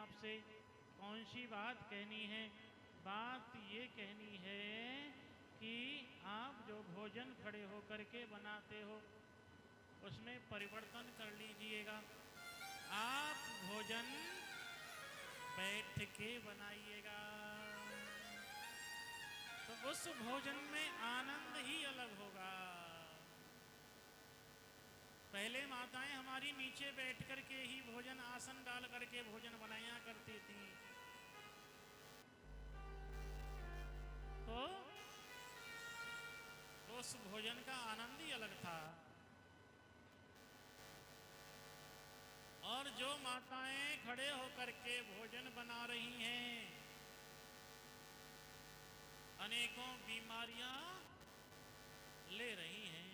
आपसे कौन सी बात कहनी है? बात ये कहनी है कि आप जो भोजन खड़े होकर के बनाते हो उसमें परिवर्तन कर लीजिएगा। आप भोजन बैठ के बनाइएगा, तो उस भोजन में आनंद ही अलग होगा। पहले माताएं हमारी नीचे बैठ करके ही भोजन आसन डाल करके भोजन बनाया करती थी, तो उस भोजन का आनंद ही अलग था। और जो माताएं खड़े होकर के भोजन बना रही हैं, अनेकों बीमारियां ले रही हैं।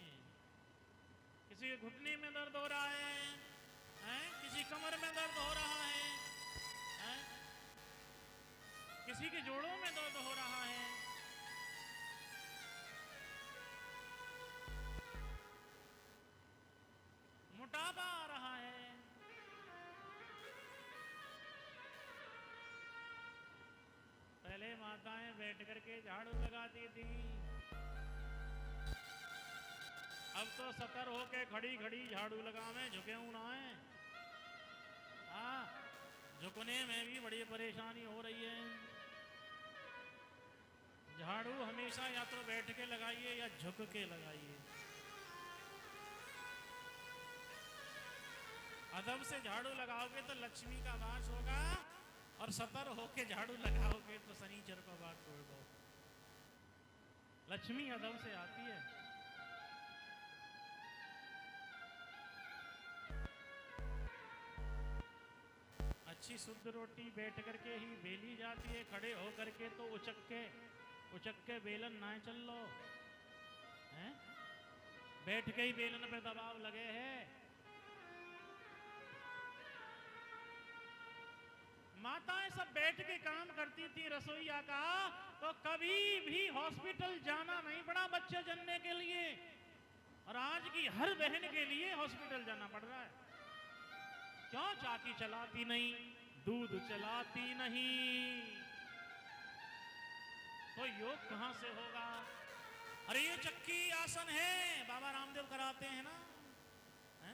किसी के घुटने में दर्द हो रहा है? किसी कमर में दर्द हो रहा है? किसी के जोड़ों में दर्द हो रहा है। मोटापा आ रहा है। पहले माताएं बैठ करके झाड़ू लगाती थी, अब तो सतर होके खड़ी खड़ी झाड़ू लगावे, झुके ना है। झुकने में भी बड़ी परेशानी हो रही है। झाड़ू हमेशा या तो बैठ के लगाइए या झुक के लगाइए। अदब से झाड़ू लगाओगे तो लक्ष्मी का वास होगा, और सतर होके झाड़ू लगाओगे तो शनिचर का वास तोड़ दो। लक्ष्मी अदब से आती है। अच्छी शुद्ध रोटी बैठ करके ही बेली जाती है, खड़े हो करके तो उचक के बेलन ना चल लो हैं? बैठ के ही बेलन पे दबाव लगे है। माताएं सब बैठ के काम करती थी रसोईया का, तो कभी भी हॉस्पिटल जाना नहीं पड़ा बच्चे जन्मने के लिए। और आज की हर बहन के लिए हॉस्पिटल जाना पड़ रहा है। क्यों? चाकी चलाती नहीं, दूध चलाती नहीं, तो योग कहां से होगा? अरे ये चक्की आसन है, बाबा रामदेव कराते हैं ना, है?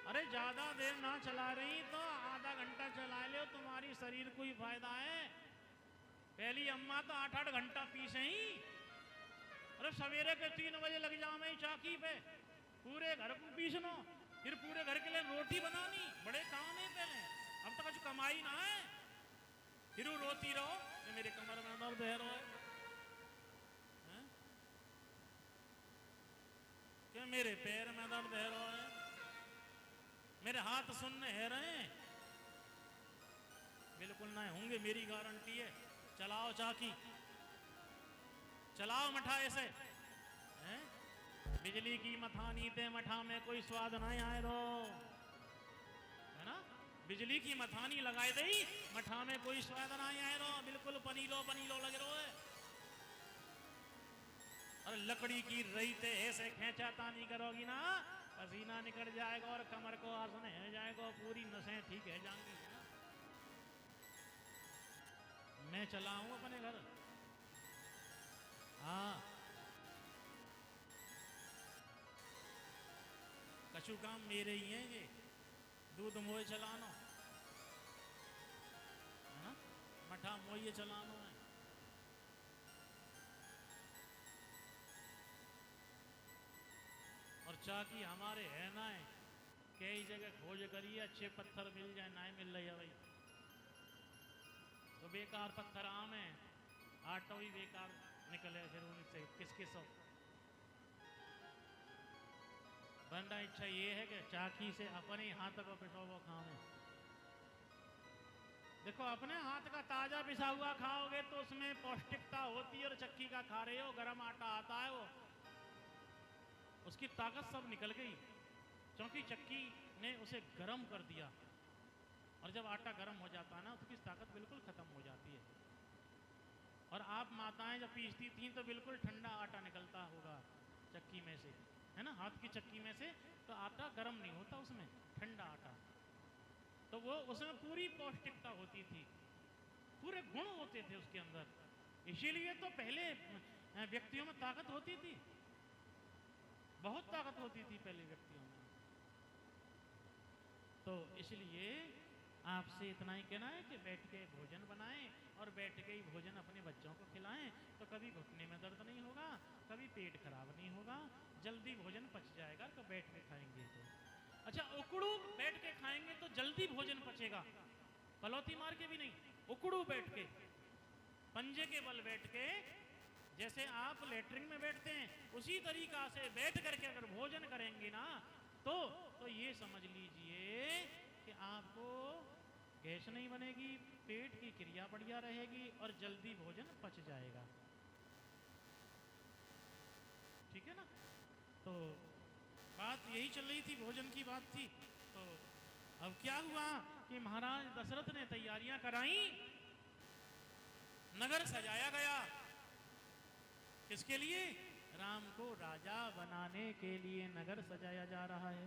अरे ज्यादा देर ना चला रही तो आधा घंटा चला ले, तुम्हारी शरीर को ही फायदा है। पहली अम्मा तो 8-8 घंटा पीसे ही। अरे सवेरे के 3 बजे लग जाओ चाकी पे, पूरे घर को पीसनो, फिर पूरे घर के लिए रोटी बनानी, बड़े काम है पहले। अब तो कुछ कमाई ना है, फिर रोती रहो कि मेरे कमर में दर्द है, कि मेरे पैर में दर्द है, मेरे हाथ सुनने है रहे। बिल्कुल ना होंगे, मेरी गारंटी है। चलाओ चाकी, चलाओ मठा ऐसे हैं? बिजली की मथानी ते मठा में कोई स्वाद ना आए दो, है ना? बिजली की मथानी लगाए दे, मठा में कोई स्वाद ना आए दो, बिल्कुल पनीलो पनीलो लगे रहो है। और लकड़ी की रईते ऐसे खेचातानी करोगी ना, पसीना निकल जाएगा और कमर को आसन है जाएगा, पूरी नसें ठीक है जाएंगी। मैं चलाऊं अपने घर, कछु काम मेरे ही हैं ये, दूध मोए चलानो है ना, मठा मोए चलानो है। और चाकी हमारे है ना है, कई जगह खोज करिए, अच्छे पत्थर मिल जाए, ना मिल रही है भाई, तो बेकार पत्थर आम है, आटो ही बेकार निकले, फिर उनसे किसके सौ। वरना इच्छा ये है कि चाकी से अपने हाथ को पिसा हुआ खाओ। देखो अपने हाथ का ताजा पिसा हुआ खाओगे तो उसमें पौष्टिकता होती है, और चक्की का खा रहे हो, गर्म आटा आता है, वो उसकी ताकत सब निकल गई, क्योंकि चक्की ने उसे गर्म कर दिया। और जब आटा गर्म हो जाता है ना, तो उसकी ताकत बिल्कुल खत्म हो जाती है। और आप माताएं जब पीसती थी तो बिल्कुल ठंडा आटा निकलता होगा चक्की में से, है ना? हाथ की चक्की में रखने से तो आटा गर्म नहीं होता, उसमें ठंडा आटा, तो वो उसमें पूरी पौष्टिकता होती थी, पूरे गुण होते थे उसके अंदर, इसीलिए तो पहले व्यक्तियों में ताकत होती थी, बहुत ताकत होती थी पहले व्यक्तियों में। तो इसलिए आपसे इतना ही कहना है कि बैठ के भोजन बनाएं और बैठ के ही भोजन अपने बच्चों को खिलाएं, तो कभी घुटने में दर्द नहीं होगा, कभी पेट खराब नहीं होगा, जल्दी भोजन पच जाएगा तो बैठ के खाएंगे तो। अच्छा, उकड़ू बैठ के खाएंगे तो जल्दी भोजन पचेगा, पलौती मार के भी नहीं, उकड़ू बैठ के, पंजे के बल बैठ के, जैसे आप लेटरिन में बैठते हैं उसी तरीका से बैठ करके अगर भोजन करेंगे ना तो ये समझ लीजिए कि आपको गैस नहीं बनेगी, पेट की क्रिया बढ़िया रहेगी और जल्दी भोजन पच जाएगा। ठीक है ना? तो बात यही चल रही थी, भोजन की बात थी। तो अब क्या हुआ कि महाराज दशरथ ने तैयारियां कराई, नगर सजाया गया, किसके लिए? राम को राजा बनाने के लिए नगर सजाया जा रहा है।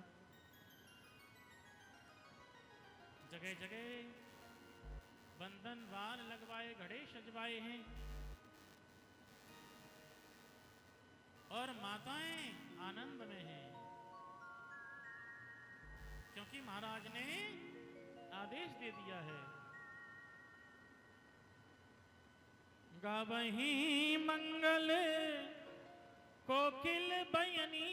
जगह जगह बंधन वाल लगवाए, घड़े सजवाए हैं और माताएं आनंद में हैं, क्योंकि महाराज ने आदेश दे दिया है। गावहीं मंगल कोकिल बयनी,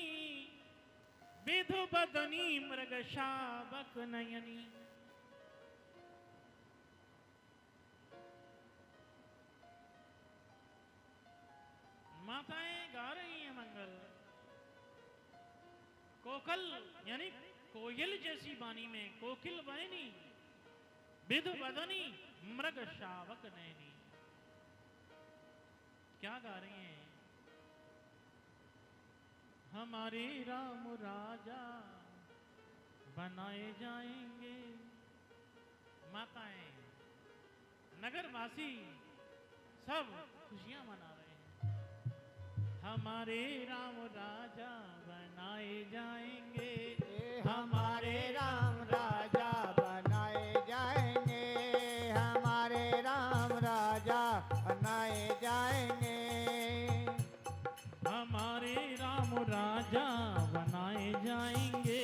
विधु बदनी मृग शाबक नयनी। माताएं गा रही हैं मंगल, कोकल यानी कोयल जैसी वाणी में, कोकिल बयनी, विधु बदनी मृग शाबक नयनी। क्या गा रही हैं? हमारे राम राजा बनाए जाएंगे। माताएं, नगरवासी सब खुशियां मना रहे हैं। हमारे राम राजा बनाए जाएंगे, हमारे राम राजा बनाए जाएंगे, हमारे राम राजा बनाए जाएंगे, हमारे राम राजा बनाए जाएंगे।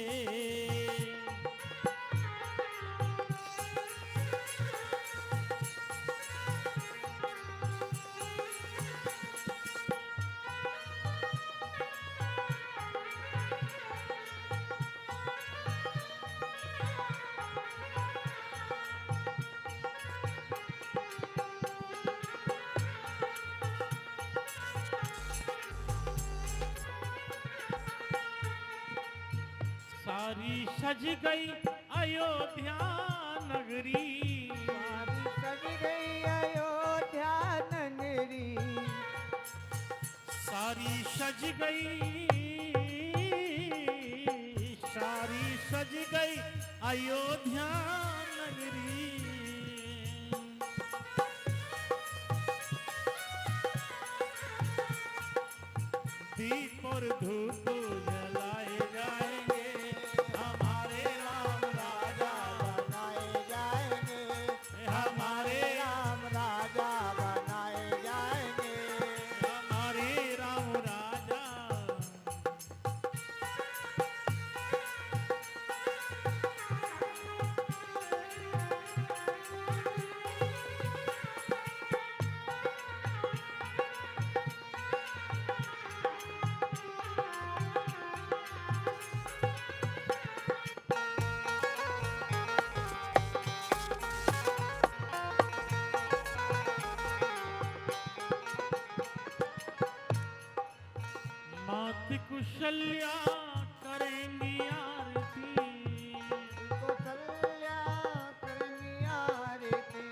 सारी सज गई अयोध्या नगरी, सारी सज गई अयोध्या नगरी, सारी सज गई, सारी सज गई अयोध्या नगरी। दीप और धूप जलाए जाएंगे, हमारे राम राजा बनाए जाएंगे, हमारे राम राजा बनाए जाएंगे, हमारे राम राजा। मात कुशल्या करेंगी आरती, कौशल्या करेंगी आरती,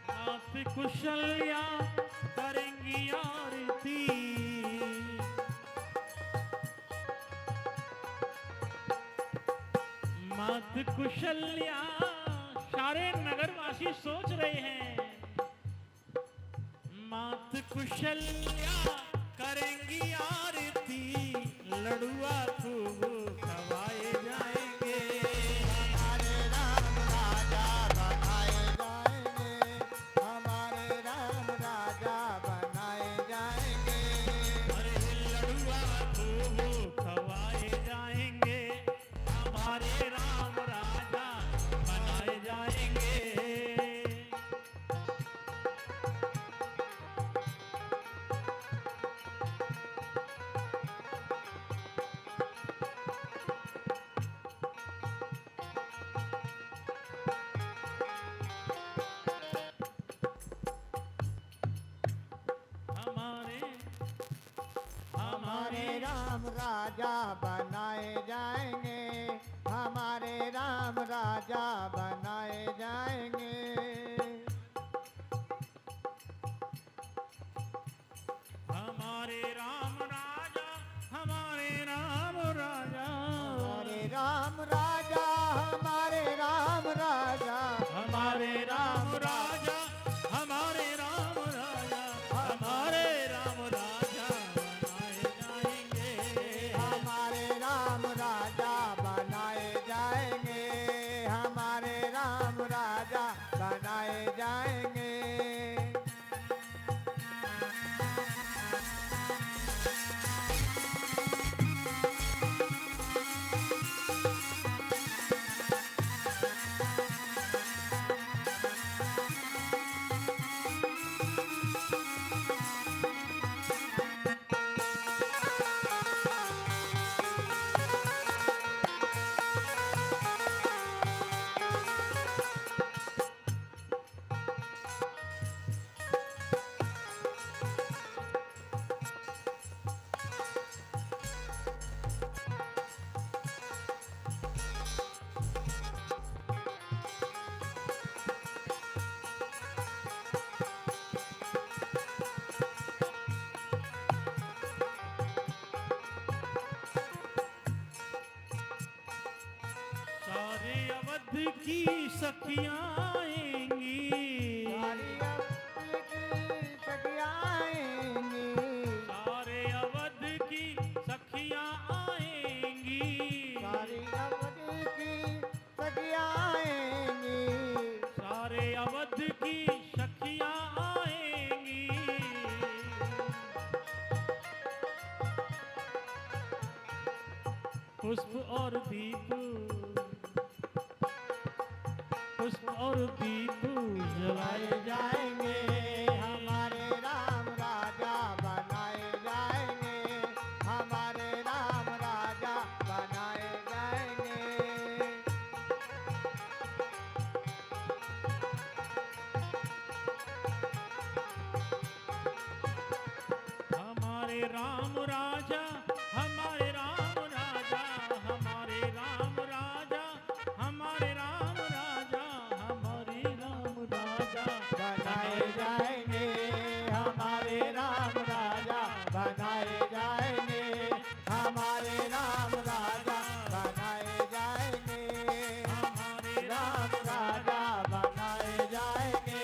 मात कुशल्या करेंगी आरती। मात कुशल्या, सारे नगरवासी सोच रहे हैं मात कुशल्या करेंगी आरती, लड़ुआ खूब राम राजा बनाए जाएंगे, हमारे राम राजा बनाए जाएंगे। हमारे राम राजा, हमारे राम राजा, हमारे राम राजा, हमारे राम राजा, हमारे राम राजा, हमारे राम राजा, हमारे राम राजा बनाए जाएंगे। हमारे राम राजा बनाए जाएंगे, हमारे राम राजा बनाए जाएंगे। सारे अवध की सखियां आएंगी, सारी अवध की सखियां आएंगी, सारे अवध की सखियां आएंगी, सारी अवध की सखियां आएंगी। सारे अवध की सखियां आएंगी। पुष्प और दीप, पुष्प और दीप जलाए बनाए जाएंगे, हमारे राम राजा बनाए जाएंगे, हमारे राम राजा बनाए जाएंगे। हमारे राम राजा, हमारे राम राजा, हमारे राम राजा, हमारे राम राजा, हमारे राम राजा बनाए जाएंगे, हमारे राम राजा बनाए जाएंगे, हमारे राम राजा बनाए जाएंगे। हमारे राम राजा बनाए जाएंगे,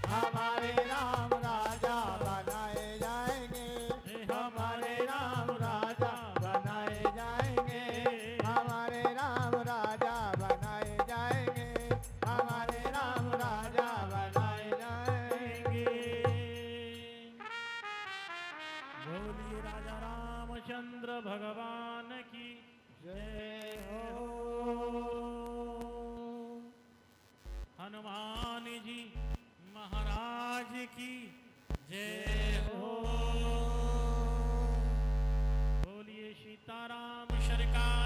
हमारे राम राजा बनाए जाएंगे, हमारे राम राजा बनाए जाएंगे, हमारे राम राजा बनाए जाएंगे, हमारे राम राजा बनाए जाएंगे। बोलिए राजा रामचंद्र भगवान की जय हो। हनुमान जी महाराज की जय हो। बोलिए सीताराम सरकार